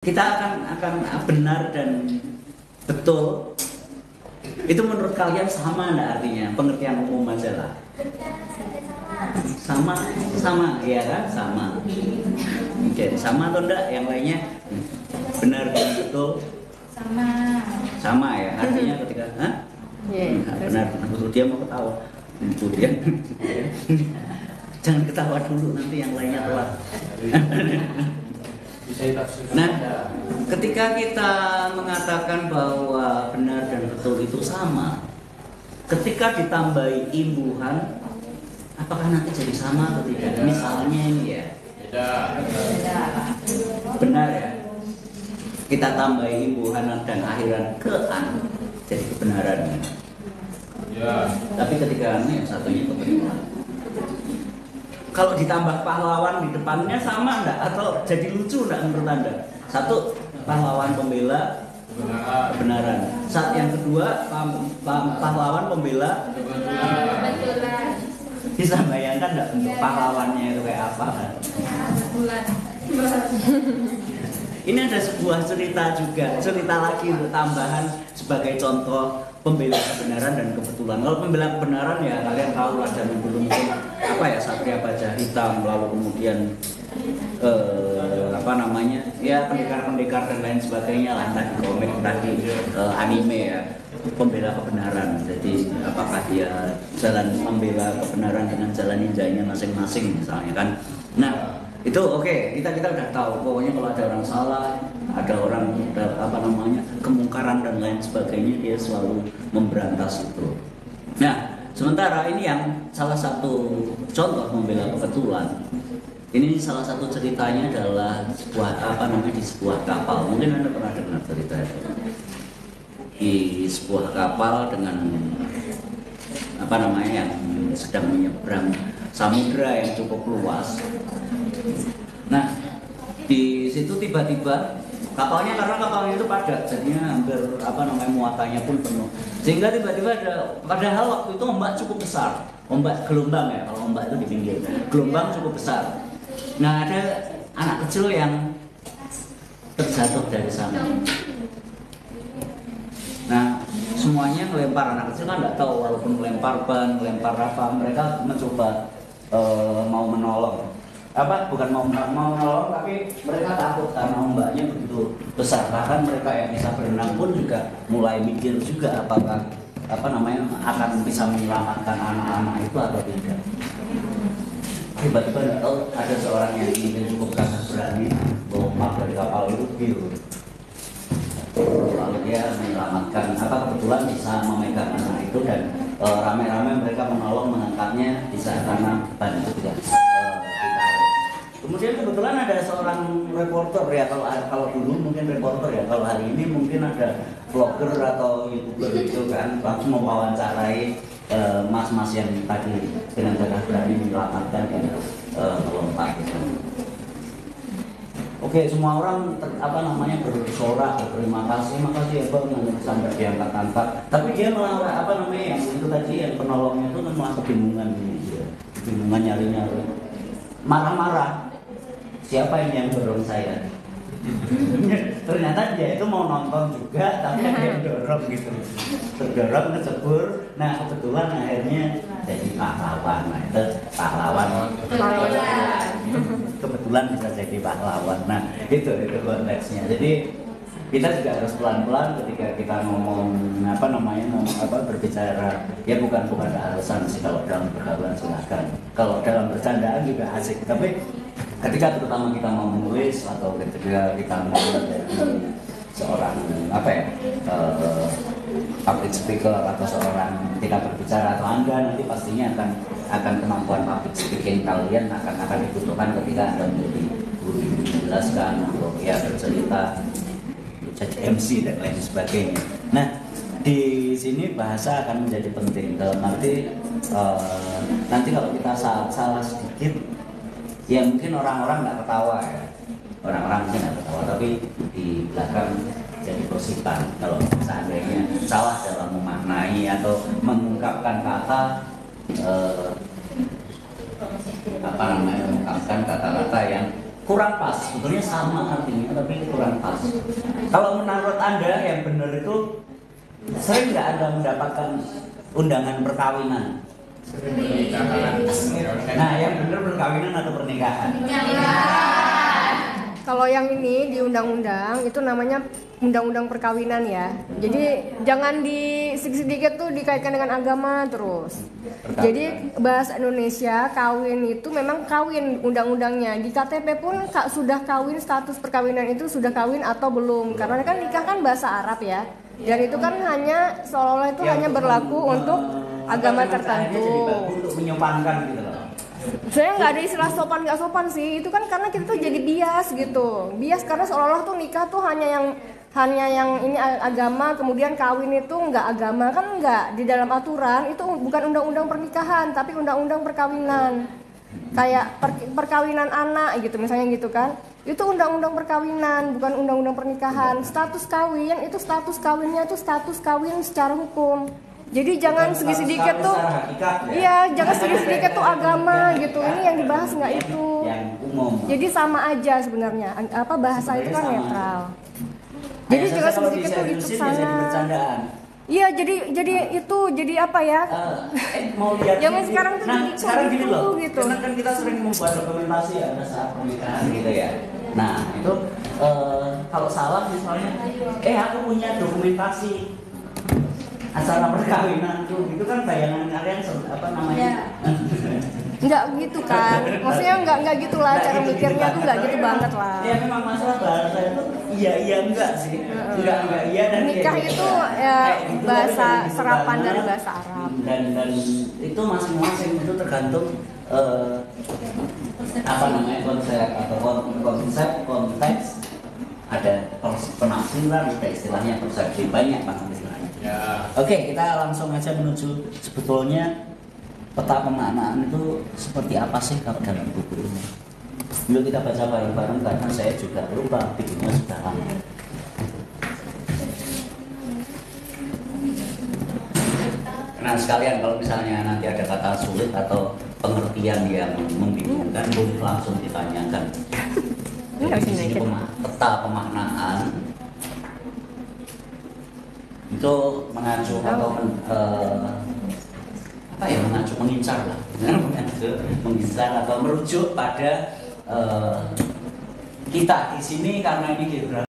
Kita akan benar dan betul. Itu menurut kalian sama enggak artinya? Pengertian umum aja lah. Sama, ya kan? Sama. Oke, sama atau enggak? Yang lainnya benar dan betul? Sama ya. Artinya ketika, benar betul dia mau ketawa. Kemudian jangan ketawa dulu, nanti yang lainnya telat. Nah, ketika kita mengatakan bahwa benar dan betul itu sama, ketika ditambahi imbuhan, apakah nanti jadi sama atau tidak? Misalnya ini ya, benar ya, kita tambahi imbuhan dan akhiran ke an, jadi kebenaran. Tapi ketika ini satunya kebenaran. Kalau ditambah pahlawan di depannya sama enggak? Atau jadi lucu enggak menurut Anda? Satu, pahlawan pembela kebenaran. Saat yang kedua, pahlawan pembela kebenaran. Bisa bayangkan enggak untuk pahlawannya itu kayak apa? Ini ada sebuah cerita juga, cerita lagi untuk tambahan sebagai contoh pembela kebenaran dan kebetulan. Kalau pembela kebenaran ya kalian tahu lah, zaman dulu mungkin Satria Baja Hitam, lalu kemudian ya pendekar-pendekar dan lain sebagainya lah, entah di komik, entah di anime ya, pembela kebenaran. Jadi apakah dia jalan membela kebenaran dengan jalan ninjanya masing-masing misalnya kan. Nah, itu oke, kita udah tahu pokoknya kalau ada orang salah, ada orang kemungkaran dan lain sebagainya, dia selalu memberantas itu. Nah, sementara ini yang salah satu contoh membela kebetulan. Ini salah satu ceritanya adalah di sebuah kapal. Mungkin Anda pernah dengar cerita itu. Di sebuah kapal dengan yang sedang menyeberang samudra yang cukup luas. Nah, di situ tiba-tiba kapalnya, karena kapalnya itu padat, jadinya hampir muatannya pun penuh. Sehingga tiba-tiba padahal waktu itu ombak cukup besar, gelombang ya, kalau ombak itu di pinggir, gelombang cukup besar. Nah, ada anak kecil yang terjatuh dari sana. Nah, semuanya melempar, anak kecil kan nggak tahu, walaupun melempar ban, melempar apa, mereka mencoba mau menolong. Bukan mau menolong, tapi mereka takut karena ombaknya begitu besar. Bahkan mereka yang bisa berenang pun juga mulai mikir juga apakah akan bisa menyelamatkan anak-anak itu atau tidak. Tiba-tiba nggak tahu ada seorang yang cukup berani bawa dari kapal itu biru. Lalu dia menyelamatkan, kebetulan bisa memegang anak itu, dan rame-rame mereka menolong mengangkatnya bisa karena ban itu tidak ditarik. Kemudian kebetulan ada seorang reporter ya, kalau dulu mungkin reporter ya, kalau hari ini mungkin ada vlogger atau youtuber itu kan, langsung mewawancarai mas-mas yang tadi dengan gagah berani menyelamatkan yang melompat gitu. Oke, semua orang bersorak, berterima kasih, makasih ya Bang, sampai diangkat-angkat. Tapi dia malah yang itu tadi, yang penolongnya itu kan malah kebingungan nyari-nyari, marah-marah. Siapa ini yang dorong saya? Ternyata dia itu mau nonton juga, tapi dia yang dorong gitu, terdorong, ngecebur. Nah, kebetulan akhirnya jadi pahlawan. Nah, itu pahlawan. Kebetulan bisa jadi pahlawan. Nah, itu konteksnya. Jadi kita juga harus pelan-pelan ketika kita ngomong berbicara. Ya bukan ada alasan sih, kalau dalam pergaulan silakan. Kalau dalam bercandaan juga asik. Tapi ketika terutama kita mau menulis atau ketika kita mau menjadi seorang public speaker atau seorang ketika berbicara, atau Anda nanti pastinya akan kemampuan public speaking kalian akan dibutuhkan ketika Anda menjadi guru, menjelaskan atau ya bercerita, jadi MC dan lain sebagainya. Nah, di sini bahasa akan menjadi penting dalam arti nanti kalau kita salah sedikit, ya mungkin orang-orang nggak ketawa ya, tapi di belakang jadi gosipan kalau seandainya salah dalam memaknai atau mengungkapkan kata-kata yang kurang pas. Sebetulnya sama artinya tapi kurang pas. Kalau menurut Anda yang benar itu sering nggak Anda mendapatkan undangan perkawinan? Nah, yang benar perkawinan atau pernikahan? Kalau yang ini di undang-undang itu namanya undang-undang perkawinan ya. Jadi jangan sedikit tuh dikaitkan dengan agama terus. Perkawinan. Jadi bahasa Indonesia kawin itu memang kawin undang-undangnya. Di KTP pun sudah kawin, status perkawinan itu sudah kawin atau belum. Karena kan nikah kan bahasa Arab ya. Dan itu kan hanya seolah-olah itu hanya berlaku untuk agama tertentu. Untuk menyopankan gitu loh. Saya nggak ada istilah sopan nggak sopan sih, itu kan karena kita tuh jadi bias gitu, bias karena seolah-olah tuh nikah tuh hanya yang ini agama, kemudian kawin itu nggak agama, kan nggak. Di dalam aturan itu bukan undang-undang pernikahan tapi undang-undang perkawinan, kayak perkawinan anak gitu misalnya gitu kan, itu undang-undang perkawinan bukan undang-undang pernikahan. Status kawin itu status kawinnya itu status kawin secara hukum. Jadi jangan sedikit-sedikit tuh, iya jangan sedikit-sedikit tuh agama gitu. Ini yang dibahas nggak itu. Yang umum. Jadi sama aja sebenarnya. Apa bahasa itu kan netral. Jadi jangan sedikit tuh itu sana. Iya jadi apa ya? Mau lihat. Zaman sekarang tuh jadi sekarang gini loh. Gitu. Karena kan kita sering membuat dokumentasi ya pada saat pernikahan gitu ya. Nah itu kalau salah misalnya, aku punya dokumentasi acara perkawinan tuh, itu kan bayangan kalian apa namanya? Enggak gitu kan, maksudnya enggak gitulah cara mikirnya tuh enggak gitu banget lah. Ya memang masalah bahasa itu iya enggak sih, enggak iya dan nikah itu ya gitu, bahasa serapan dari bahasa Arab dan itu masing-masing itu tergantung apa namanya konsep atau konteks, ada penafsiran, ada istilahnya persepsi, banyak banget istilahnya. Ya. Oke, kita langsung aja menuju sebetulnya peta pemaknaan itu seperti apa sih kalau dalam buku ini. Yuk kita baca bareng-bareng karena saya juga lupa bikinnya sudah lama. Nah sekalian kalau misalnya nanti ada kata sulit atau pengertian yang membingungkan, boleh langsung ditanyakan. Jadi di sini peta pemaknaan itu mengacu atau mengincar lah, mengincar atau merujuk pada kita di sini karena ini geografi.